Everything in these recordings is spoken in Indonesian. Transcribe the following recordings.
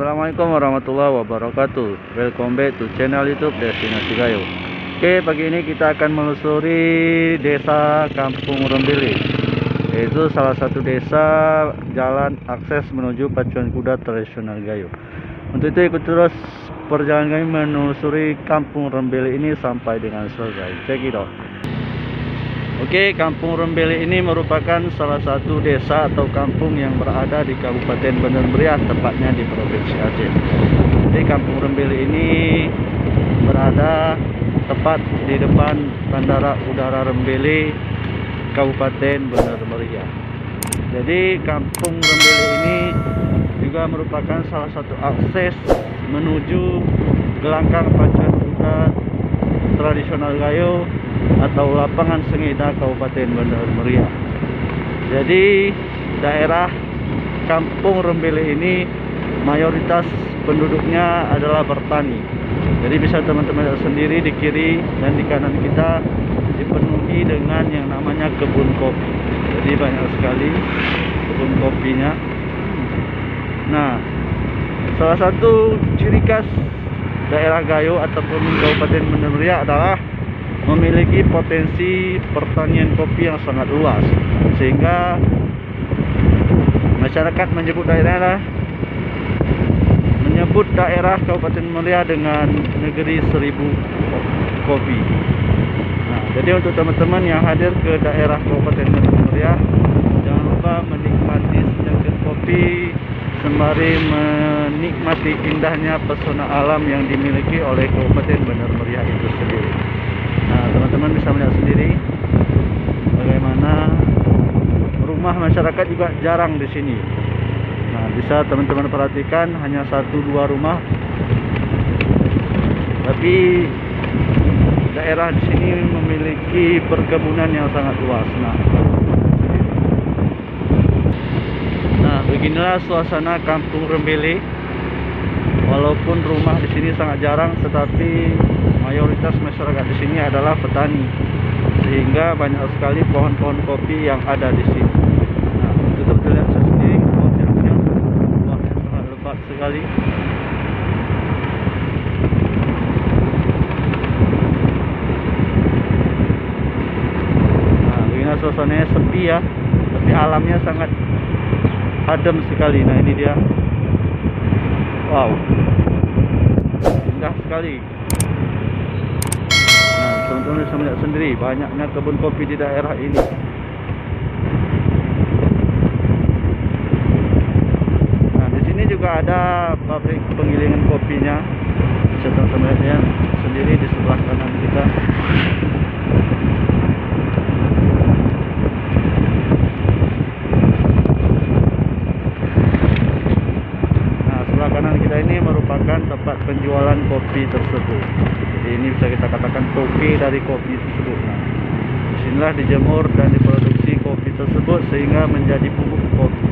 Assalamualaikum warahmatullahi wabarakatuh. Welcome back to channel YouTube Destinasi Gayo. Oke, pagi ini kita akan menelusuri desa Kampung Rembele, yaitu salah satu desa jalan akses menuju pacuan kuda tradisional Gayo. Untuk itu ikut terus perjalanan kami menelusuri Kampung Rembele ini sampai dengan selesai. Check it out. Oke, Kampung Rembele ini merupakan salah satu desa atau kampung yang berada di Kabupaten Bener Meriah, tepatnya di Provinsi Aceh. Jadi Kampung Rembele ini berada tepat di depan Bandara Udara Rembele, Kabupaten Bener Meriah. Jadi Kampung Rembele ini juga merupakan salah satu akses menuju gelanggang pacuan kuda tradisional Gayo atau lapangan Sengida Kabupaten Bener Meriah. Jadi daerah Kampung Rembele ini mayoritas penduduknya adalah bertani. Jadi bisa teman-teman lihat sendiri di kiri dan di kanan kita dipenuhi dengan yang namanya kebun kopi. Jadi banyak sekali kebun kopinya. Nah, salah satu ciri khas daerah Gayo ataupun Kabupaten Bener Meriah adalah memiliki potensi pertanian kopi yang sangat luas, sehingga masyarakat menyebut daerah Kabupaten Meriah dengan negeri 1000 kopi. Nah, jadi untuk teman-teman yang hadir ke daerah Kabupaten Meriah, jangan lupa menikmati secangkir kopi sembari menikmati indahnya pesona alam yang dimiliki oleh Kabupaten Bener Meriah itu sendiri. Nah, teman-teman bisa melihat sendiri bagaimana rumah masyarakat juga jarang di sini. Nah, bisa teman-teman perhatikan hanya 1-2 rumah, tapi daerah di sini memiliki perkebunan yang sangat luas. Nah, beginilah suasana Kampung Rembele. Walaupun rumah di sini sangat jarang, tetapi mayoritas masyarakat di sini adalah petani, sehingga banyak sekali pohon-pohon kopi yang ada di sini. Nah, untuk terlihat sendiri pohon-pohonnya buahnya sangat lebat sekali. Nah, begini suasananya sepi ya, tapi alamnya sangat adem sekali. Nah, ini dia. Wow, indah sekali. Nah, teman-teman bisa melihat sendiri banyaknya kebun kopi di daerah ini. Nah, di sini juga ada pabrik penggilingan kopinya. Bisa teman-teman lihat sendiri di sebelah kanan kita. Kanan kita ini merupakan tempat penjualan kopi tersebut. Jadi ini bisa kita katakan toke dari kopi tersebut. Nah, disinilah dijemur dan diproduksi kopi tersebut sehingga menjadi bubuk kopi.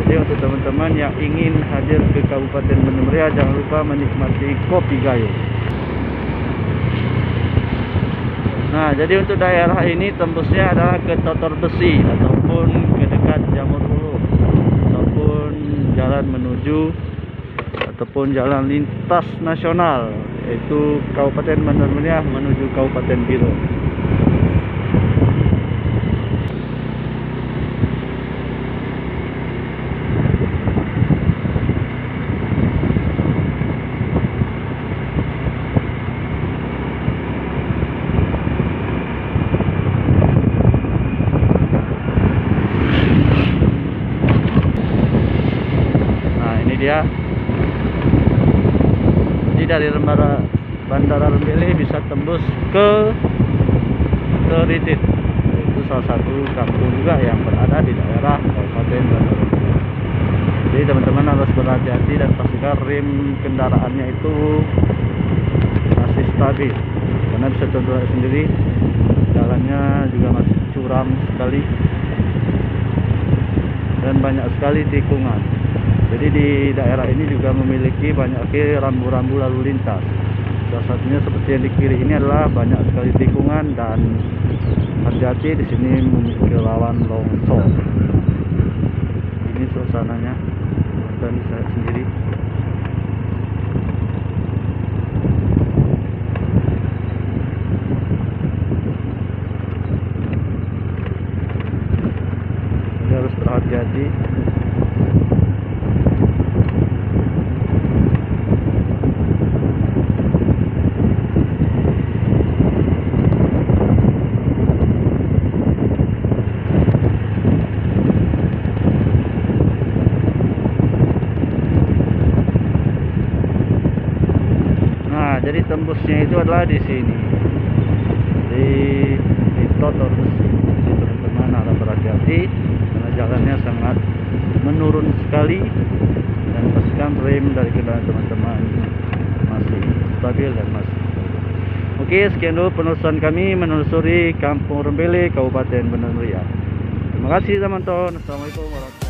Jadi untuk teman-teman yang ingin hadir ke Kabupaten Bener Meriah, jangan lupa menikmati kopi Gayo. Nah, jadi untuk daerah ini tembusnya adalah ke Totor Besi ataupun ke dekat Jamur Ulu, ataupun jalan menuju ataupun jalan lintas nasional, yaitu Kabupaten Bener Meriah menuju Kabupaten Bilo. Dia. Jadi dari Bandara Rembele bisa tembus ke Ritit. Itu salah satu kampung juga yang berada di daerah Kabupaten Bener Meriah. Jadi teman-teman harus berhati-hati dan pastikan rem kendaraannya itu masih stabil, karena bisa terlihat sendiri jalannya juga masih curam sekali dan banyak sekali tikungan. Jadi di daerah ini juga memiliki banyak rambu-rambu lalu lintas. Salah satunya seperti yang di kiri ini adalah banyak sekali tikungan dan hati-hati, di sini memiliki rawan longsor. Ini suasananya. kelihatan saya sendiri. Ini harus berhati-hati. Jadi tembusnya itu adalah di sini, di Totor besi. Jadi teman-teman harus berhati-hati karena jalannya sangat menurun sekali, dan pastikan rem dari kendaraan teman-teman masih stabil dan masih. Oke, sekian dulu penelusuran kami menelusuri Kampung Rembele, Kabupaten Benar Meriah. Terima kasih teman-teman. Assalamualaikum warahmatullahi wabarakatuh.